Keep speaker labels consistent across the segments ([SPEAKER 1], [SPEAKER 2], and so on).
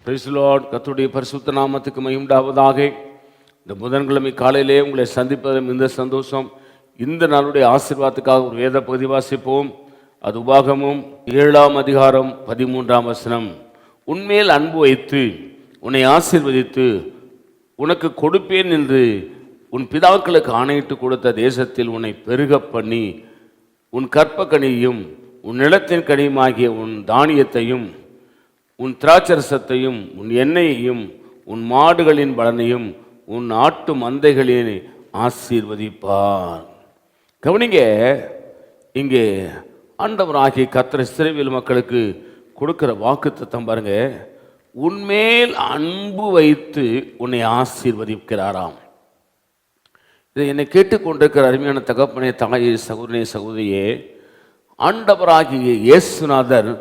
[SPEAKER 1] Praise the Lord. கர்த்தருடைய பரிசுத்த நாமத்துக்கு மகிமை உண்டாவதாக. இந்த புதன்கிழமை காலையிலே உங்களை சந்திப்பதும் இந்த சந்தோஷம். இந்த நாளுடைய ஆசீர்வாதத்துக்காக ஒரு வேத பகுதி வாசிப்போம். அது உபாகமும் 7ஆம் அதிகாரம் 13ஆம் வசனம். உன்மேல் அன்பு வைத்து உன்னை ஆசீர்வதித்து உனக்கு கொடுப்பேன் என்று உன் பிதாக்களுக்கு ஆணையிட்டு கொடுத்த தேசத்தில் உன்னை பெருக பண்ணி உன் கற்பக்கனியையும் உன் நிலத்தின் கனியுமாகிய உன் தானியத்தையும் உன் திராட்சரசத்தையும் உன் எண்ணெயையும் உன் மாடுகளின் பலனையும் உன் ஆட்டு மந்தைகளின் ஆசீர்வதிப்பார். கவனிங்க, இங்கே ஆண்டவராகிய கர்த்தர் இஸ்ரவேல் மக்களுக்கு கொடுக்கிற வாக்குத்தத்தம் பாருங்க. உன்மேல் அன்பு வைத்து உன்னை ஆசீர்வதிக்கிறாராம். இதை என்னை கேட்டுக்கொண்டிருக்கிற அருமையான தகப்பனே, தாயே, சகோதரனே, சகோதரியே, ஆண்டவராகிய இயேசுநாதர்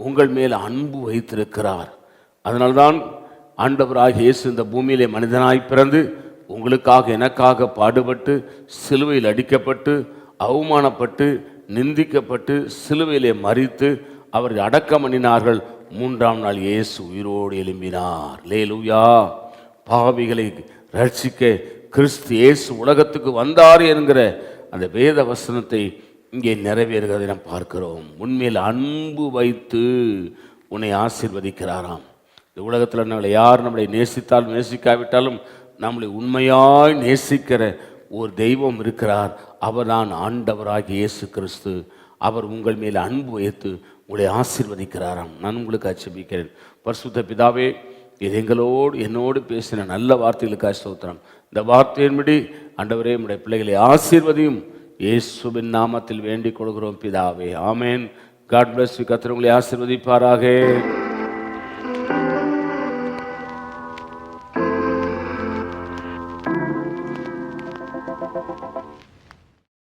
[SPEAKER 1] உங்கள் மேல் அன்பு வைத்திருக்கிறார். அதனால்தான் ஆண்டவராகிய இயேசு இந்த பூமியிலே மனிதனாய் பிறந்து உங்களுக்காக எனக்காக பாடுபட்டு சிலுவையில் அடிக்கப்பட்டு அவமானப்பட்டு நிந்திக்கப்பட்டு சிலுவையிலே மரித்து அவர் அடக்கம் பண்ணினார்கள். 3ஆம் நாள் இயேசு உயிரோடு எழும்பினார். அல்லேலூயா. பாவிகளை ரட்சிக்க கிறிஸ்து இயேசு உலகத்துக்கு வந்தார் என்கிற அந்த வேத வசனத்தை இங்கே நிறைவேறுகிறதை நாம் பார்க்கிறோம். உண்மையில் அன்பு வைத்து உன்னை ஆசீர்வதிக்கிறாராம். இந்த உலகத்தில் நம்மளை யார் நம்மளை நேசித்தாலும் நேசிக்காவிட்டாலும் நம்மளை உண்மையாய் நேசிக்கிற ஒரு தெய்வம் இருக்கிறார். அவர் தான் ஆண்டவராகிய இயேசு கிறிஸ்து. அவர் உங்கள் மேல் அன்பு வைத்து உங்களை ஆசீர்வதிக்கிறாராம். நான் உங்களுக்கு ஆட்சேபிக்கிறேன். பரிசுத்த பிதாவே, இது என்னோடு பேசின நல்ல வார்த்தைகளுக்காக ஸ்தோத்திரம். இந்த வார்த்தையின்படி ஆண்டவரே உம்முடைய பிள்ளைகளை ஆசீர்வதியும் இயேசுவின் நாமத்தில் வேண்டிக் கொள்கிறோம் பிதாவே. ஆமேன். God bless you. கர்த்தர் உங்களை ஆசீர்வதிப்பாராக.